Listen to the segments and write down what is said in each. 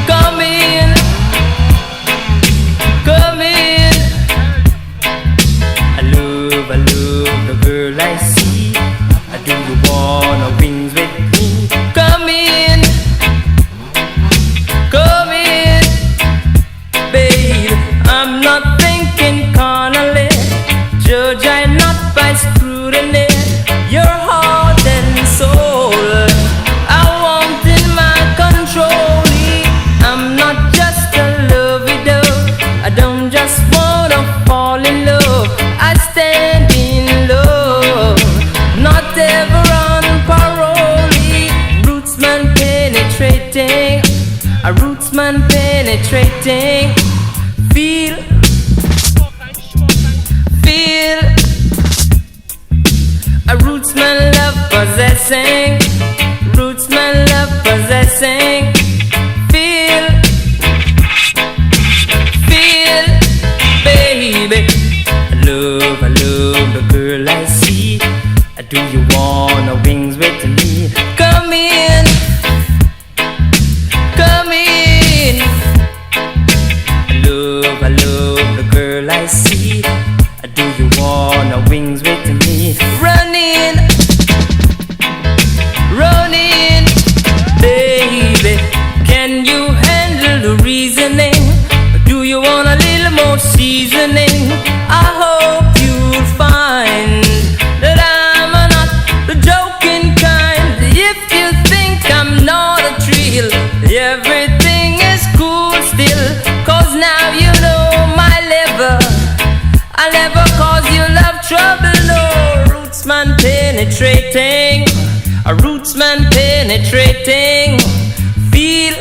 Come in, come in. I love the girl I see. Do you wanna wings with me? Come in, babe. I'm not thinking carnally. Judge I not by scrutiny. Your heart and soul I want in my control. I'm not just a lovey-dove. I don't just wanna fall in love. I stand in love, not ever on parole. Rootsman penetrating, a rootsman penetrating. Feel, a rootsman love possessing, rootsman love possessing. Feel, baby. I love the girl I see. Do you wanna wings with me? Come in, come in. I love the girl I see. Do you wanna wings with me? Run in, baby. Can you handle the reasoning? Do you want a little more seasoning? I hope you'll find that I'm not the joking kind. If you think I'm not a thrill, everything is cool still. Cause now you know my level. I'll never cause you love trouble, no. Rootsman penetrating, a rootsman penetrating. Feel,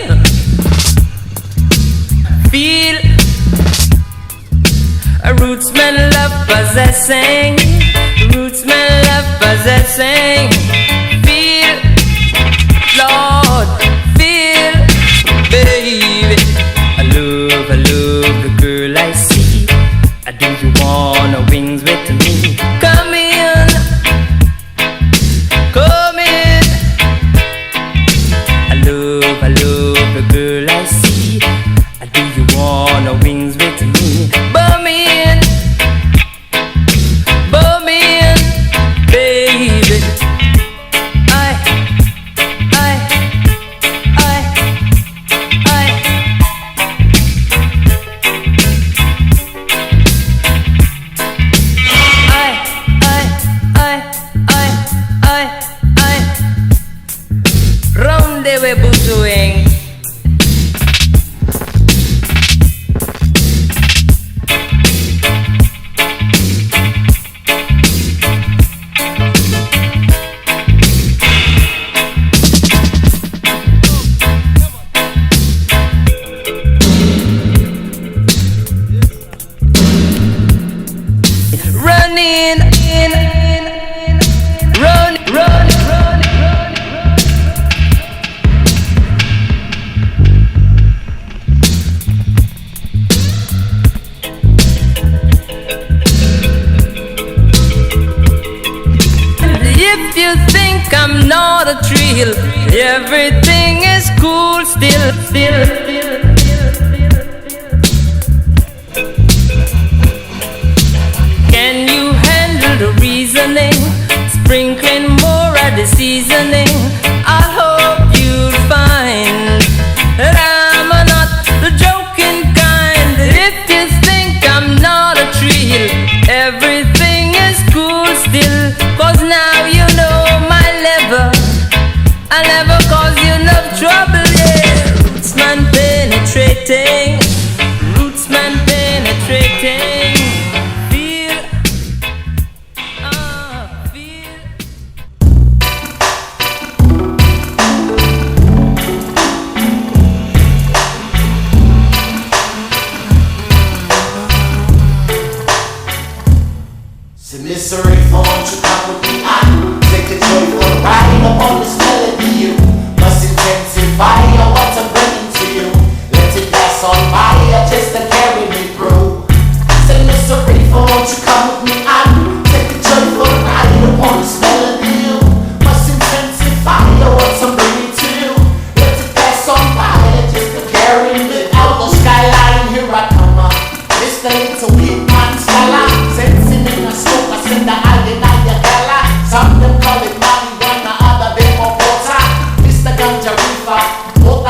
a rootsman love possessing, rootsman love possessing. Feel, Lord, feel, baby. I love the girl I see. Do you wanna wings with me? Come in, come in. I love the girl I see. Do you wanna wings with me? Bum in, baby. Round the way booting. If you think I'm not a thrill, everything is cool still. Can you handle the reasoning? Sprinkling more of the seasoning. I hope you'll find that I'm not the joking kind. If you think I'm not a thrill, everything is cool still. Cause now you know my level. I'll never cause you enough trouble, yeah. Rootsman penetrating, rootsman penetrating. Feel, feel. C'est misery for you come with me on. Take a joyful ride upon this melody. You must intensify what I'm bringing to you. Let it pass on by, just to carry me through. Say misery for you come with me on. Take a joyful ride upon this melody. You must intensify what I'm bringing to you. Let it pass on by, just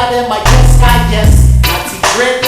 of them, I yes, God, yes. Natty dread